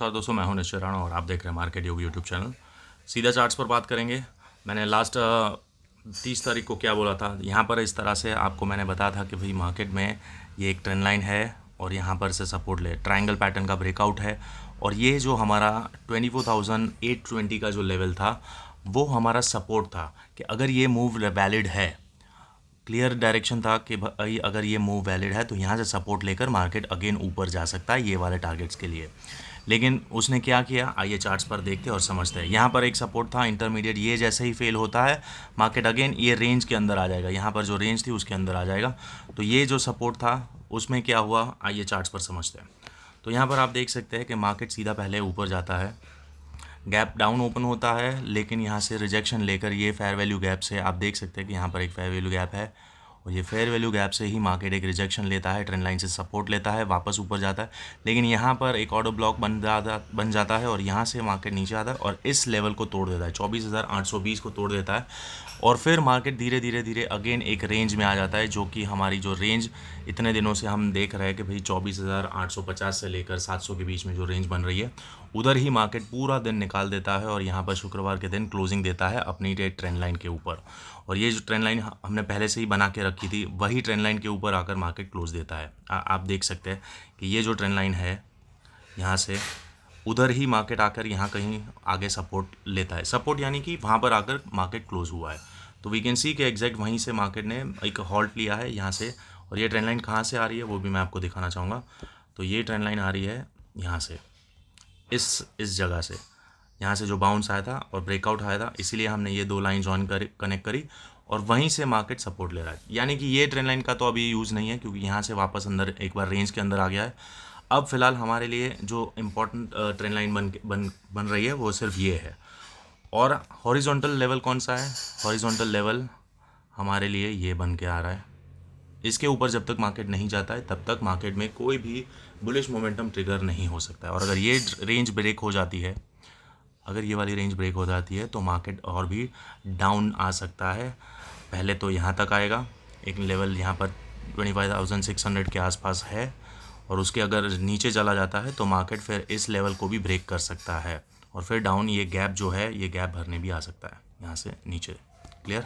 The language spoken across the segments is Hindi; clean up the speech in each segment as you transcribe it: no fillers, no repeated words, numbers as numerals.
नमस्कार दोस्तों, मैं हूं निश्चय राणा और आप देख रहे हैं मार्केट योग यूट्यूब चैनल। सीधा चार्ट्स पर बात करेंगे। मैंने लास्ट 30 तारीख को क्या बोला था, यहाँ पर इस तरह से आपको मैंने बताया था कि भाई मार्केट में ये एक ट्रेंड लाइन है और यहाँ पर से सपोर्ट ले, ट्रायंगल पैटर्न का ब्रेकआउट है। और ये जो हमारा 24,820 का जो लेवल था वो हमारा सपोर्ट था कि अगर ये मूव वैलिड है, क्लियर डायरेक्शन था कि भाई अगर ये मूव वैलिड है तो यहाँ से सपोर्ट लेकर मार्केट अगेन ऊपर जा सकता है ये वाले टारगेट्स के लिए। लेकिन उसने क्या किया, आइए चार्ट्स पर देखते हैं और समझते हैं। यहाँ पर एक सपोर्ट था इंटरमीडिएट, ये जैसे ही फेल होता है मार्केट अगेन ये रेंज के अंदर आ जाएगा, यहाँ पर जो रेंज थी उसके अंदर आ जाएगा। तो ये जो सपोर्ट था उसमें क्या हुआ, आइए चार्ट्स पर समझते हैं। तो यहाँ पर आप देख सकते हैं कि मार्केट सीधा पहले ऊपर जाता है, गैप डाउन ओपन होता है, लेकिन यहाँ से रिजेक्शन लेकर ये फेयर वैल्यू गैप से आप देख सकते हैं कि यहाँ पर एक फेयर वैल्यू गैप है और ये फेयर वैल्यू गैप से ही मार्केट एक रिजेक्शन लेता है, ट्रेंड लाइन से सपोर्ट लेता है, वापस ऊपर जाता है। लेकिन यहाँ पर एक ऑर्डर ब्लॉक बन जाता है और यहाँ से मार्केट नीचे आता है और इस लेवल को तोड़ देता है, 24,820 को तोड़ देता है। और फिर मार्केट धीरे धीरे धीरे अगेन एक रेंज में आ जाता है, जो कि हमारी जो रेंज इतने दिनों से हम देख रहे हैं कि भाई 24,850 से लेकर 700 के बीच में जो रेंज बन रही है, उधर ही मार्केट पूरा दिन निकाल देता है और यहाँ पर शुक्रवार के दिन क्लोजिंग देता है अपनी ट्रेंड लाइन के ऊपर। और ये जो ट्रेंड लाइन हमने पहले से ही बना के रखी थी, वही ट्रेंड लाइन के ऊपर आकर मार्केट क्लोज देता है। आप देख सकते हैं कि ये जो ट्रेंड लाइन है यहाँ से उधर ही मार्केट आकर यहाँ कहीं आगे सपोर्ट लेता है, सपोर्ट यानी कि वहाँ पर आकर मार्केट क्लोज हुआ है। तो वी कैन सी कि एग्जैक्ट वहीं से मार्केट ने एक हॉल्ट लिया है यहाँ से। और ये ट्रेंड लाइन कहाँ से आ रही है वो भी मैं आपको दिखाना चाहूँगा। तो ये ट्रेंड लाइन आ रही है यहाँ से, इस जगह से, यहाँ से जो बाउंस आया था और ब्रेकआउट आया था, इसीलिए हमने ये दो लाइन जॉइन कनेक्ट करी और वहीं से मार्केट सपोर्ट ले रहा है। यानी कि ये ट्रेंड लाइन का तो अभी यूज़ नहीं है क्योंकि यहाँ से वापस अंदर एक बार रेंज के अंदर आ गया है। अब फिलहाल हमारे लिए जो इम्पोर्टेंट ट्रेंड लाइन बन रही है वो सिर्फ ये है। और हॉरिजॉन्टल लेवल कौन सा है, हॉरिजॉन्टल लेवल हमारे लिए ये बन के आ रहा है। इसके ऊपर जब तक मार्केट नहीं जाता है तब तक मार्केट में कोई भी बुलिश मोमेंटम ट्रिगर नहीं हो सकता है। और अगर ये रेंज ब्रेक हो जाती है, अगर ये वाली रेंज ब्रेक हो जाती है तो मार्केट और भी डाउन आ सकता है। पहले तो यहाँ तक आएगा, एक लेवल यहाँ पर 25,600 के आसपास है और उसके अगर नीचे चला जाता है तो मार्केट फिर इस लेवल को भी ब्रेक कर सकता है और फिर डाउन ये गैप जो है ये गैप भरने भी आ सकता है यहाँ से नीचे। क्लियर?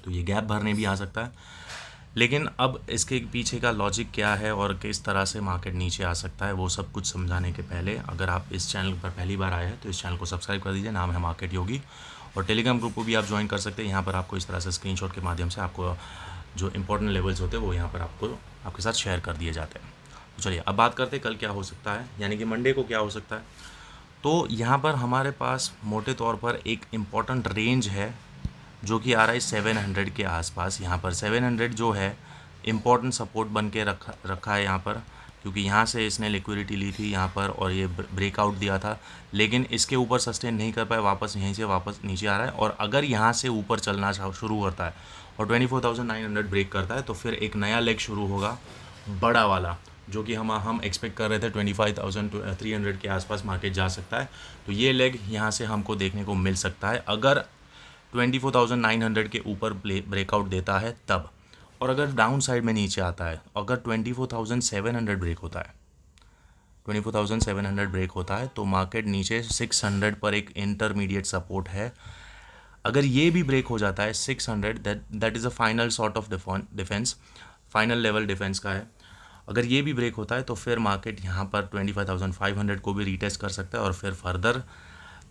तो ये गैप भरने भी आ सकता है। लेकिन अब इसके पीछे का लॉजिक क्या है और किस तरह से मार्केट नीचे आ सकता है वो सब कुछ समझाने के पहले, अगर आप इस चैनल पर पहली बार आए हैं तो इस चैनल को सब्सक्राइब कर दीजिए, नाम है मार्केट योगी। और टेलीग्राम ग्रुप को भी आप ज्वाइन कर सकते हैं। यहाँ पर आपको इस तरह से स्क्रीनशॉट के माध्यम से आपको जो इंपॉर्टेंट लेवल्स होते हैं वो यहाँ पर आपको आपके साथ शेयर कर दिए जाते हैं। तो चलिए अब बात करते हैं कल क्या हो सकता है, यानी कि मंडे को क्या हो सकता है। तो यहाँ पर हमारे पास मोटे तौर पर एक इम्पॉर्टेंट रेंज है जो कि आ रहा है 700 के आसपास। यहाँ पर 700 जो है इम्पॉर्टेंट सपोर्ट बन के रखा है यहाँ पर, क्योंकि यहाँ से इसने लिक्विडिटी ली थी यहाँ पर और ये ब्रेकआउट दिया था, लेकिन इसके ऊपर सस्टेन नहीं कर पाए, वापस यहीं से वापस नीचे आ रहा है। और अगर यहाँ से ऊपर चलना शुरू करता है और 24,900 ब्रेक करता है तो फिर एक नया लेग शुरू होगा, बड़ा वाला, जो कि हम एक्सपेक्ट कर रहे थे 25,300 के आसपास मार्केट जा सकता है। तो ये लेग यहाँ से हमको देखने को मिल सकता है अगर 24,900 के ऊपर ब्रेकआउट देता है तब। और अगर डाउन साइड में नीचे आता है, अगर 24,700 ब्रेक होता है, 24,700 ब्रेक होता है तो मार्केट नीचे 600 पर एक इंटरमीडिएट सपोर्ट है। अगर ये भी ब्रेक हो जाता है 600, that is a final sort of defence, final level defence का है। अगर ये भी ब्रेक होता है तो फिर मार्केट यहाँ पर 25,500 को भी रीटेस्ट कर सकता है और फिर फर्दर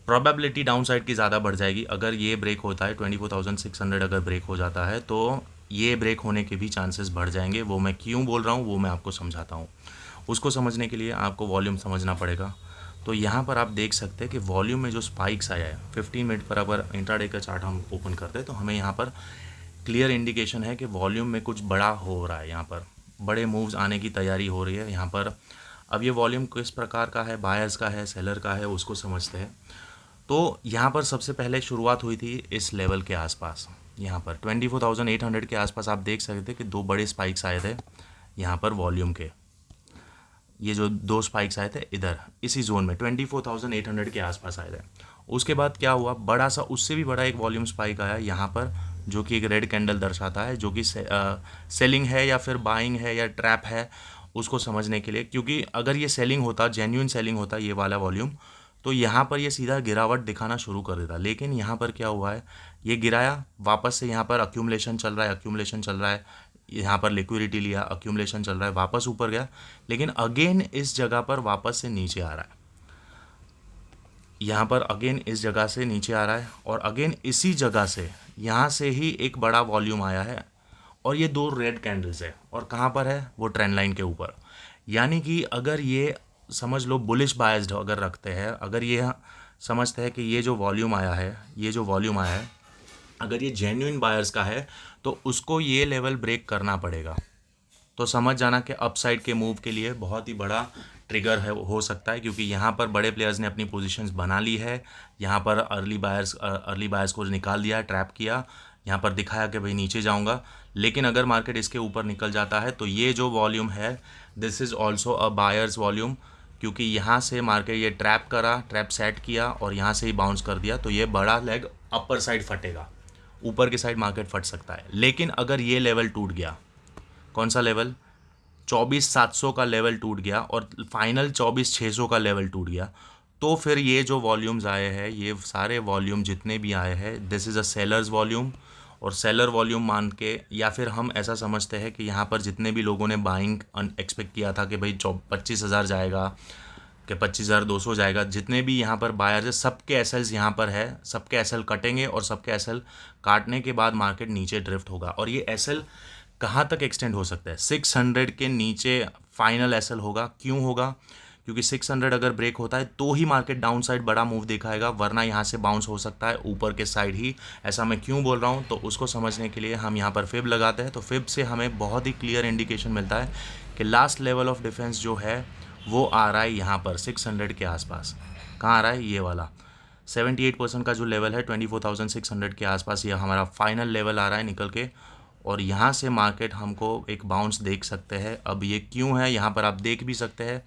प्रोबेबिलिटी डाउन साइड की ज़्यादा बढ़ जाएगी। अगर ये ब्रेक होता है 24,600 अगर ब्रेक हो जाता है तो ये ब्रेक होने के भी चांसेस बढ़ जाएंगे। वो मैं क्यों बोल रहा हूँ वो मैं आपको समझाता हूँ। उसको समझने के लिए आपको वॉल्यूम समझना पड़ेगा। तो यहाँ पर आप देख सकते हैं कि वॉल्यूम में जो स्पाइक्स आया है 15 मिनट पर, अगर इंट्राडे का चार्ट हम ओपन करते हैं तो हमें यहाँ पर क्लियर इंडिकेशन है कि वॉल्यूम में कुछ बड़ा हो रहा है, यहाँ पर बड़े मूव्स आने की तैयारी हो रही है यहाँ पर। अब ये वॉल्यूम किस प्रकार का है, बायर्स का है, सेलर का है, उसको समझते हैं। तो यहाँ पर सबसे पहले शुरुआत हुई थी इस लेवल के आसपास, यहाँ पर 24,800 के आसपास आप देख सकते थे कि दो बड़े स्पाइक्स आए थे यहाँ पर वॉल्यूम के। ये जो दो स्पाइक्स आए थे इधर इसी जोन में 24,800 के आसपास आए थे। उसके बाद क्या हुआ, बड़ा सा उससे भी बड़ा एक वॉल्यूम स्पाइक आया यहाँ पर, जो कि एक रेड कैंडल दर्शाता है, जो कि सेलिंग है या फिर बाइंग है या ट्रैप है। उसको समझने के लिए, क्योंकि अगर ये सेलिंग होता, जेन्युइन सेलिंग होता ये वाला वॉल्यूम, तो यहाँ पर ये सीधा गिरावट दिखाना शुरू कर देता। लेकिन यहाँ पर क्या हुआ है, ये गिराया, वापस से यहाँ पर अक्यूमुलेशन चल रहा है, अक्यूमुलेशन चल रहा है, यहाँ पर लिक्विडिटी लिया, अक्यूमुलेशन चल रहा है, वापस ऊपर गया, लेकिन अगेन इस जगह पर वापस से नीचे आ रहा है। यहाँ पर अगेन इस जगह से नीचे आ रहा है और अगेन इसी जगह से यहाँ से ही एक बड़ा वॉल्यूम आया है और ये दो रेड कैंडल्स है और कहाँ पर है, वो ट्रेंड लाइन के ऊपर। यानी कि अगर ये समझ लो बुलिश बायस्ड अगर रखते हैं, अगर ये समझते हैं कि ये जो वॉल्यूम आया है, ये जो वॉल्यूम आया है अगर ये जेन्युइन बायर्स का है तो उसको ये लेवल ब्रेक करना पड़ेगा। तो समझ जाना कि अपसाइड के मूव के लिए बहुत ही बड़ा ट्रिगर है, हो सकता है, क्योंकि यहाँ पर बड़े प्लेयर्स ने अपनी पोजीशंस बना ली है। यहाँ पर अर्ली बायर्स को निकाल दिया, ट्रैप किया, यहाँ पर दिखाया कि भाई नीचे जाऊँगा। लेकिन अगर मार्केट इसके ऊपर निकल जाता है तो ये जो वॉल्यूम है this is also a buyers volume, क्योंकि यहाँ से मार्केट ये ट्रैप करा, ट्रैप सेट किया और यहाँ से ही बाउंस कर दिया, तो ये बड़ा लेग अपर साइड फटेगा, ऊपर की साइड मार्केट फट सकता है। लेकिन अगर ये लेवल टूट गया, कौन सा लेवल, 24,700 का लेवल टूट गया और फाइनल 24,600 का लेवल टूट गया, तो फिर ये जो वॉल्यूम्स आए हैं, ये सारे वॉल्यूम जितने भी आए हैं, this is a sellers volume. और सेलर वॉल्यूम मान के, या फिर हम ऐसा समझते हैं कि यहाँ पर जितने भी लोगों ने बाइंग एक्सपेक्ट किया था कि भाई 25,000 जाएगा, कि 25,200 जाएगा, जितने भी यहाँ पर बायर्स है सबके एसएल्स यहाँ पर है, सबके एसएल कटेंगे और सबके एसएल काटने के बाद मार्केट नीचे ड्रिफ्ट होगा। और ये एसएल कहाँ तक एक्सटेंड हो सकता है, 600 के नीचे फाइनल एसएल होगा। क्यों होगा, क्योंकि 600 अगर ब्रेक होता है तो ही मार्केट डाउन साइड बड़ा मूव दिखाएगा, वरना यहाँ से बाउंस हो सकता है ऊपर के साइड ही। ऐसा मैं क्यों बोल रहा हूँ, तो उसको समझने के लिए हम यहाँ पर फिब लगाते हैं। तो फिब से हमें बहुत ही क्लियर इंडिकेशन मिलता है कि लास्ट लेवल ऑफ डिफेंस जो है वो आ रहा है यहाँ पर 600 के आसपास। कहाँ आ रहा है, ये वाला 78% का जो लेवल है 24,600 के आसपास, ये हमारा फाइनल लेवल आ रहा है निकल के। और यहाँ से मार्केट हमको एक बाउंस देख सकते हैं। अब ये क्यों है, यहाँ पर आप देख भी सकते हैं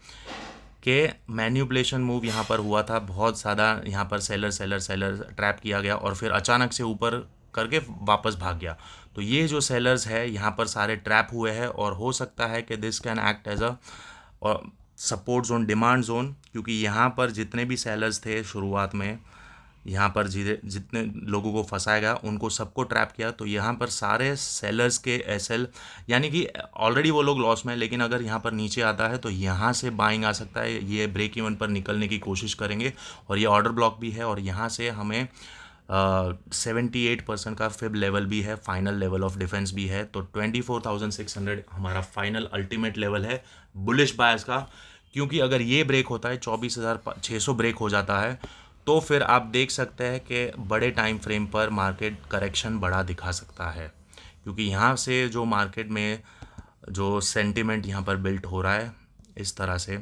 कि मैन्युपुलेशन मूव यहाँ पर हुआ था बहुत ज़्यादा, यहाँ पर सेलर ट्रैप किया गया और फिर अचानक से ऊपर करके वापस भाग गया। तो ये जो सेलर्स है यहाँ पर सारे ट्रैप हुए हैं और हो सकता है कि this can act as a support zone, demand zone, क्योंकि यहाँ पर जितने भी सेलर्स थे शुरुआत में, यहाँ पर जितने लोगों को फंसाया गया उनको सबको ट्रैप किया। तो यहाँ पर सारे सेलर्स के एसएल, यानी कि ऑलरेडी वो लोग लॉस में, लेकिन अगर यहाँ पर नीचे आता है तो यहाँ से बाइंग आ सकता है, ये ब्रेक इवन पर निकलने की कोशिश करेंगे और ये ऑर्डर ब्लॉक भी है। और यहाँ से हमें 78% का फिब लेवल भी है, फाइनल लेवल ऑफ डिफेंस भी है। तो 24,600 हमारा फाइनल अल्टीमेट लेवल है बुलिश बायर्स का, क्योंकि अगर ये ब्रेक होता है 24,600 ब्रेक हो जाता है तो फिर आप देख सकते हैं कि बड़े टाइम फ्रेम पर मार्केट करेक्शन बड़ा दिखा सकता है, क्योंकि यहाँ से जो मार्केट में जो सेंटिमेंट यहाँ पर बिल्ट हो रहा है इस तरह से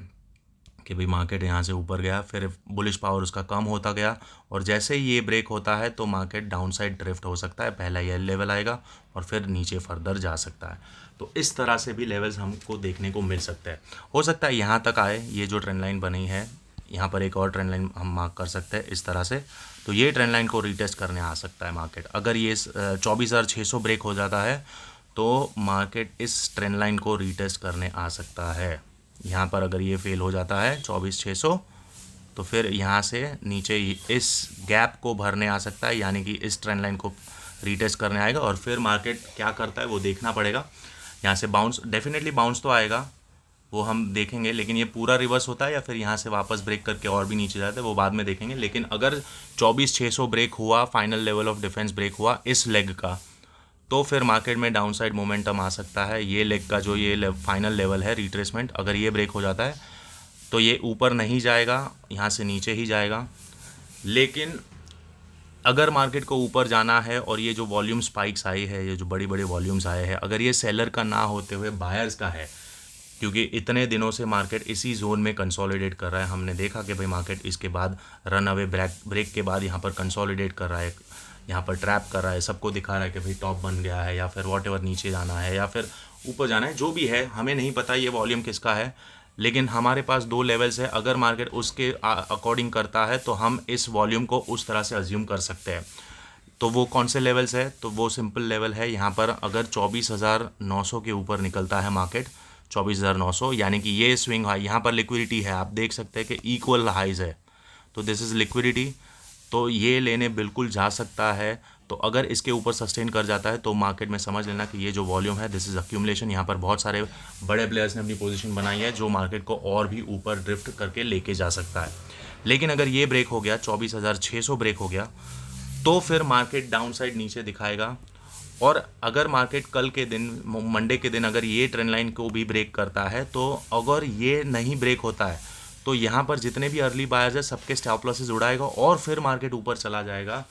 कि भाई मार्केट यहाँ से ऊपर गया, फिर बुलिश पावर उसका कम होता गया और जैसे ही ये ब्रेक होता है तो मार्केट डाउन साइड ड्रिफ्ट हो सकता है। पहला ये लेवल आएगा और फिर नीचे फर्दर जा सकता है। तो इस तरह से भी लेवल्स हमको देखने को मिल सकते हैं। हो सकता है यहाँ तक आए, ये जो ट्रेंड लाइन बनी है यहाँ पर एक और ट्रेंड लाइन हम मार्क कर सकते हैं इस तरह से। तो ये ट्रेंड लाइन को रीटेस्ट करने आ सकता है मार्केट। अगर ये 24,600 ब्रेक हो जाता है तो मार्केट इस ट्रेंड लाइन को रीटेस्ट करने आ सकता है। यहाँ पर अगर ये फेल हो जाता है 24,600 तो फिर यहाँ से नीचे इस गैप को भरने आ सकता है, यानी कि इस ट्रेंड लाइन को रीटेस्ट करने आएगा और फिर मार्केट क्या करता है वो देखना पड़ेगा। यहाँ से बाउंस, डेफिनेटली बाउंस तो आएगा, वो हम देखेंगे, लेकिन ये पूरा रिवर्स होता है या फिर यहाँ से वापस ब्रेक करके और भी नीचे जाता है वो बाद में देखेंगे। लेकिन अगर 24,600 ब्रेक हुआ, final level of defence break हुआ इस लेग का, तो फिर मार्केट में डाउन साइड मोमेंटम आ सकता है। ये लेग का जो ये फाइनल लेवल है रिट्रेसमेंट, अगर ये ब्रेक हो जाता है तो ये ऊपर नहीं जाएगा, यहाँ से नीचे ही जाएगा। लेकिन अगर मार्केट को ऊपर जाना है और ये जो वॉल्यूम स्पाइक्स आई है, ये जो बड़ी बड़ी वॉल्यूम्स आए हैं, अगर ये सेलर का ना होते हुए बायर्स का है, क्योंकि इतने दिनों से मार्केट इसी जोन में कंसोलिडेट कर रहा है। हमने देखा कि भाई मार्केट इसके बाद रन अवे ब्रेक के बाद यहाँ पर कंसोलिडेट कर रहा है, यहाँ पर ट्रैप कर रहा है, सबको दिखा रहा है कि भाई टॉप बन गया है या फिर वॉटएवर नीचे जाना है या फिर ऊपर जाना है, जो भी है हमें नहीं पता ये वॉल्यूम किसका है। लेकिन हमारे पास दो लेवल्स है, अगर मार्केट उसके अकॉर्डिंग करता है तो हम इस वॉल्यूम को उस तरह से अज्यूम कर सकते हैं। तो वो कौन से लेवल्स है, तो वो सिंपल लेवल है यहाँ पर, अगर 24,900 के ऊपर निकलता है मार्केट, 24,900, यानी कि ये स्विंग हाई, यहाँ पर लिक्विडिटी है, आप देख सकते हैं कि इक्वल हाइज है, तो दिस इज़ लिक्विडिटी, तो ये लेने बिल्कुल जा सकता है। तो अगर इसके ऊपर सस्टेन कर जाता है तो मार्केट में समझ लेना कि ये जो वॉल्यूम है दिस इज़ अक्यूमुलेशन। यहाँ पर बहुत सारे बड़े प्लेयर्स ने अपनी पोजीशन बनाई है जो मार्केट को और भी ऊपर ड्रिफ्ट करके लेके जा सकता है। लेकिन अगर ये ब्रेक हो गया, 24,600 ब्रेक हो गया, तो फिर मार्केट डाउन साइड नीचे दिखाएगा। और अगर मार्केट कल के दिन, मंडे के दिन, अगर ये ट्रेंड लाइन को भी ब्रेक करता है, तो अगर ये नहीं ब्रेक होता है तो यहाँ पर जितने भी अर्ली बायर्स है सबके स्टॉप लॉसेस उड़ाएगा और फिर मार्केट ऊपर चला जाएगा।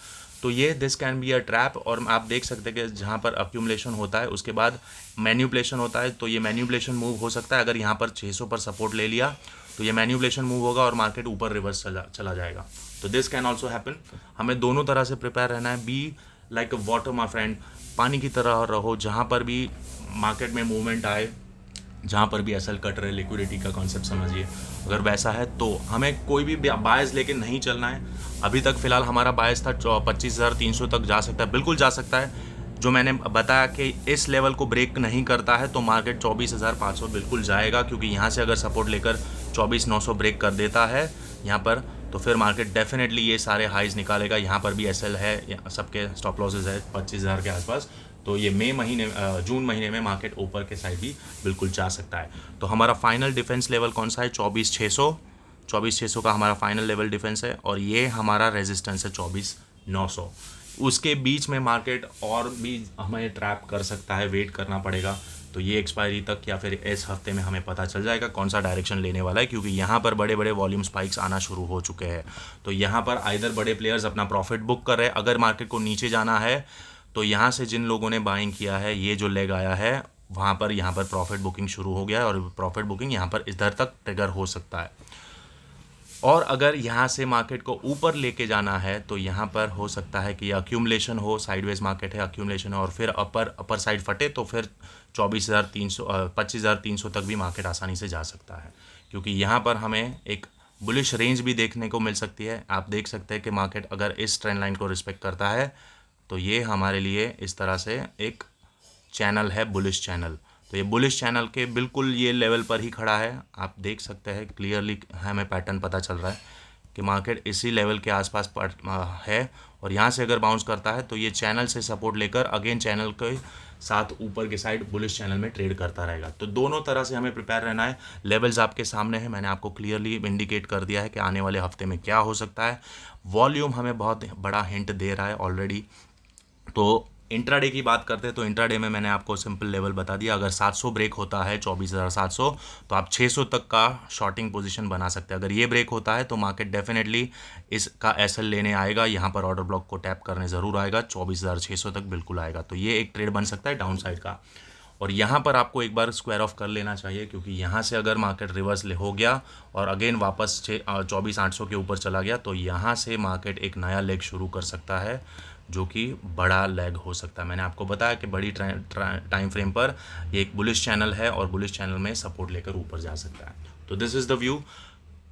तो ये this can be a trap. और आप देख सकते हैं कि जहाँ पर अक्यूमुलेशन होता है उसके बाद मैन्युपुलेशन होता है, तो ये मैन्युपुलेशन मूव हो सकता है। अगर यहाँ पर 600 पर सपोर्ट ले लिया तो ये मैन्युपुलेशन मूव होगा और मार्केट ऊपर रिवर्स चला जाएगा। तो दिस कैन ऑल्सो हैपन। हमें दोनों तरह से प्रिपेयर रहना है। Be like a water my friend, पानी की तरह रहो। जहाँ पर भी मार्केट में मूवमेंट आए, जहाँ पर भी एसएल कट रहे, लिक्विडिटी का कॉन्सेप्ट समझिए। अगर वैसा है तो हमें कोई भी बायस लेके नहीं चलना है। अभी तक फ़िलहाल हमारा बायस था 25,300 तक जा सकता है, बिल्कुल जा सकता है। जो मैंने बताया कि इस लेवल को ब्रेक नहीं करता है तो मार्केट 24,500 बिल्कुल जाएगा, क्योंकि यहाँ से अगर सपोर्ट लेकर 24,900 ब्रेक कर देता है यहाँ पर, तो फिर मार्केट डेफिनेटली ये सारे हाइज निकालेगा। यहाँ पर भी एसएल है, सबके स्टॉप लॉसेज है 25,000 के आसपास। तो ये जून महीने में मार्केट ऊपर के साइड भी बिल्कुल जा सकता है। तो हमारा फाइनल डिफेंस लेवल कौन सा है? 24,600 का हमारा फाइनल लेवल डिफेंस है, और ये हमारा रेजिस्टेंस है 24,900। उसके बीच में मार्केट और भी हमें ट्रैप कर सकता है, वेट करना पड़ेगा। तो ये एक्सपायरी तक या फिर इस हफ्ते में हमें पता चल जाएगा कौन सा डायरेक्शन लेने वाला है, क्योंकि यहाँ पर बड़े बड़े वॉल्यूम स्पाइक्स आना शुरू हो चुके हैं। तो यहाँ पर आइदर बड़े प्लेयर्स अपना प्रॉफिट बुक कर रहे हैं। अगर मार्केट को नीचे जाना है तो यहाँ से जिन लोगों ने बाइंग किया है, ये जो लेग आया है वहाँ पर प्रॉफिट बुकिंग शुरू हो गया है, और प्रॉफिट बुकिंग यहाँ पर इधर तक ट्रिगर हो सकता है। और अगर यहाँ से मार्केट को ऊपर लेके जाना है तो यहाँ पर हो सकता है कि ये अक्यूमुलेशन हो, साइडवेज मार्केट है, अक्यूमुलेशन है, और फिर अपर साइड फटे तो फिर 25,300 तक भी मार्केट आसानी से जा सकता है, क्योंकि यहाँ पर हमें एक बुलिश रेंज भी देखने को मिल सकती है। आप देख सकते हैं कि मार्केट अगर इस ट्रेंड लाइन को रिस्पेक्ट करता है तो ये हमारे लिए इस तरह से एक चैनल है, बुलिश चैनल। तो ये बुलिश चैनल के बिल्कुल ये लेवल पर ही खड़ा है। आप देख सकते हैं क्लियरली, हमें पैटर्न पता चल रहा है कि मार्केट इसी लेवल के आसपास है, और यहाँ से अगर बाउंस करता है तो ये चैनल से सपोर्ट लेकर अगेन चैनल के साथ ऊपर के साइड बुलिश चैनल में ट्रेड करता रहेगा। तो दोनों तरह से हमें प्रिपेयर रहना है। लेवल्स आपके सामने हैं, मैंने आपको क्लियरली इंडिकेट कर दिया है कि आने वाले हफ्ते में क्या हो सकता है। वॉल्यूम हमें बहुत बड़ा हिंट दे रहा है ऑलरेडी। तो इंट्राडे की बात करते हैं तो इंट्राडे में मैंने आपको सिंपल लेवल बता दिया। अगर 700 ब्रेक होता है 24,700, तो आप 600 तक का शॉर्टिंग पोजीशन बना सकते हैं। अगर ये ब्रेक होता है तो मार्केट डेफिनेटली इसका एसएल लेने आएगा, यहाँ पर ऑर्डर ब्लॉक को टैप करने ज़रूर आएगा, 24,600 तक बिल्कुल आएगा। तो ये एक ट्रेड बन सकता है डाउन साइड का। और यहाँ पर आपको एक बार स्क्वायर ऑफ कर लेना चाहिए, क्योंकि यहाँ से अगर मार्केट रिवर्स हो गया और अगेन वापस 24,800 के ऊपर चला गया तो यहाँ से मार्केट एक नया लेग शुरू कर सकता है, जो कि बड़ा लेग हो सकता है। मैंने आपको बताया कि बड़ी टाइम फ्रेम पर ये एक बुलिश चैनल है, और बुलिश चैनल में सपोर्ट लेकर ऊपर जा सकता है। तो दिस इज़ द व्यू।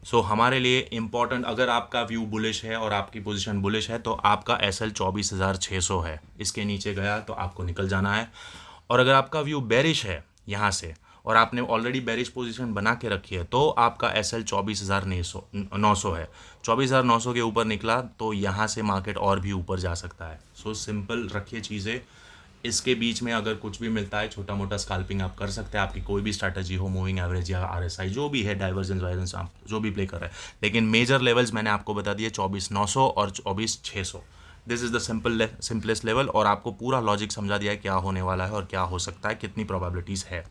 सो हमारे लिए इम्पॉर्टेंट, अगर आपका व्यू बुलिश है और आपकी पोजीशन बुलिश है तो आपका एसएल 24,600 है। इसके नीचे गया तो आपको निकल जाना है। और अगर आपका व्यू बेरिश है यहाँ से, और आपने ऑलरेडी बेरिश पोजीशन बना के रखी है, तो आपका एसएल 24,900 है। 24,900 के ऊपर निकला तो यहाँ से मार्केट और भी ऊपर जा सकता है। सो सिंपल रखिए चीज़ें। इसके बीच में अगर कुछ भी मिलता है, छोटा मोटा स्कैल्पिंग आप कर सकते हैं। आपकी कोई भी स्ट्रैटेजी हो, मूविंग एवरेज या आरएसआई जो भी है, डाइवर्जेंस वाइजेंस, आप जो भी प्ले कर रहे हैं। लेकिन मेजर लेवल्स मैंने आपको बता दिए 24,900 और 24,600। This is the simplest level, और आपको पूरा लॉजिक समझा दिया है क्या होने वाला है और क्या हो सकता है, कितनी प्रोबेबिलिटीज़ है।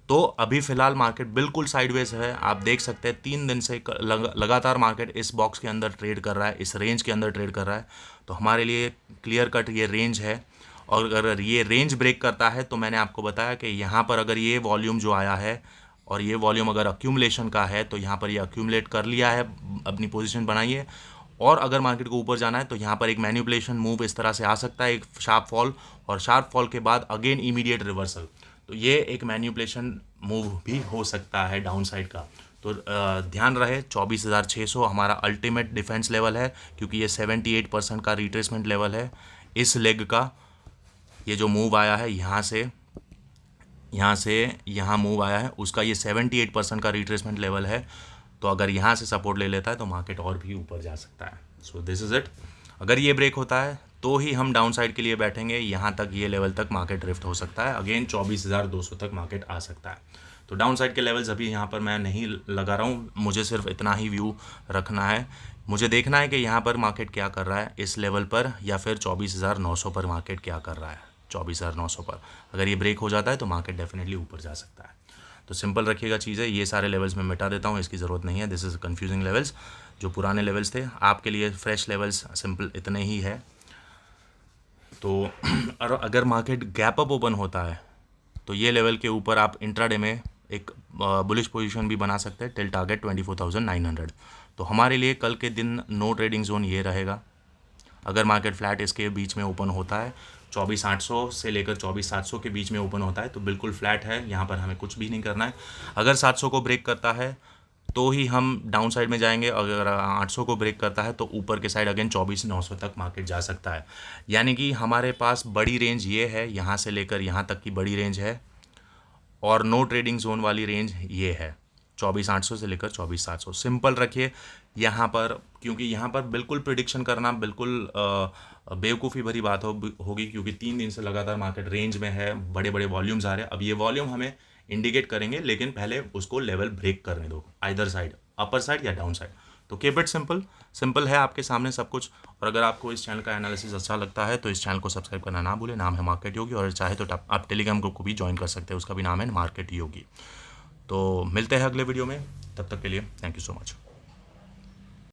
तो अभी फ़िलहाल मार्केट बिल्कुल साइडवेज है। आप देख सकते हैं 3 दिन से लगातार मार्केट इस बॉक्स के अंदर ट्रेड कर रहा है, इस रेंज के अंदर ट्रेड कर रहा है। तो हमारे लिए क्लियर कट ये रेंज है, और अगर ये रेंज ब्रेक करता है तो मैंने आपको बताया कि यहाँ पर अगर ये वॉल्यूम जो आया है, और ये वॉल्यूम अगर अक्यूमुलेशन का है, तो यहाँ पर ये अक्यूमुलेट कर लिया है, अपनी पोजीशन बनाइए। और अगर मार्केट को ऊपर जाना है तो यहाँ पर एक मैनिपुलेशन मूव इस तरह से आ सकता है, एक शार्प फॉल, और शार्प फॉल के बाद अगेन इमीडिएट रिवर्सल। तो ये एक मैनिपुलेशन मूव भी हो सकता है डाउन साइड का। तो ध्यान रहे 24,600 हमारा अल्टीमेट डिफेंस लेवल है, क्योंकि ये 78% का रिट्रेसमेंट लेवल है। इस लेग का ये जो मूव आया है यहाँ से यहाँ से यहाँ मूव आया है, उसका ये 78% का रिट्रेसमेंट लेवल है। तो अगर यहाँ से सपोर्ट ले लेता है तो मार्केट और भी ऊपर जा सकता है। So this is it. अगर ये ब्रेक होता है तो ही हम डाउन साइड के लिए बैठेंगे। यहाँ तक ये लेवल तक मार्केट ड्रिफ्ट हो सकता है, अगेन 24,200 तक मार्केट आ सकता है। तो डाउन साइड के लेवल्स अभी यहाँ पर मैं नहीं लगा रहा हूँ, मुझे सिर्फ इतना ही व्यू रखना है। मुझे देखना है कि यहाँ पर मार्केट क्या कर रहा है इस लेवल पर, या फिर 24,900 पर मार्केट क्या कर रहा है। 24,900 पर अगर ये ब्रेक हो जाता है तो मार्केट डेफिनेटली ऊपर जा सकता है। तो सिंपल रखिएगा चीज़ें, ये सारे लेवल्स मैं मिटा देता हूँ, इसकी ज़रूरत नहीं है। दिस इज़ कन्फ्यूजिंग लेवल्स, जो पुराने लेवल्स थे। आपके लिए फ्रेश लेवल्स सिंपल इतने ही है। तो और अगर मार्केट गैप अप ओपन होता है तो ये लेवल के ऊपर आप इंट्राडे में एक बुलिश पोजीशन भी बना सकते हैं टिल टारगेट 24,900। तो हमारे लिए कल के दिन नो ट्रेडिंग जोन ये रहेगा। अगर मार्केट फ्लैट इसके बीच में ओपन होता है, 24,800 से लेकर 24,700 के बीच में ओपन होता है, तो बिल्कुल फ्लैट है, यहाँ पर हमें कुछ भी नहीं करना है। अगर 700 को ब्रेक करता है तो ही हम डाउन साइड में जाएंगे। अगर 800 को ब्रेक करता है तो ऊपर के साइड अगेन 24,900 तक मार्केट जा सकता है। यानी कि हमारे पास बड़ी रेंज ये है, यहाँ से लेकर यहाँ तक की बड़ी रेंज है, और नो ट्रेडिंग जोन वाली रेंज ये है 24,800 से लेकर 24,700। सिंपल रखिए यहाँ पर, क्योंकि यहाँ पर बिल्कुल प्रिडिक्शन करना बिल्कुल बेवकूफ़ी भरी बात होगी, क्योंकि 3 दिन से लगातार मार्केट रेंज में है, बड़े बड़े वॉल्यूम्स आ रहे हैं। अब ये वॉल्यूम हमें इंडिकेट करेंगे, लेकिन पहले उसको लेवल ब्रेक करने दो, आइदर साइड, अपर साइड या डाउन साइड। तो कीप इट सिंपल, सिंपल है आपके सामने सब कुछ। और अगर आपको इस चैनल का एनालिसिस अच्छा लगता है तो इस चैनल को सब्सक्राइब करना ना भूलें। नाम है मार्केट योगी, और चाहे तो आप टेलीग्राम ग्रुप को भी ज्वाइन कर सकते हैं, उसका भी नाम है मार्केट योगी। तो मिलते हैं अगले वीडियो में, तब तक के लिए थैंक यू सो मच।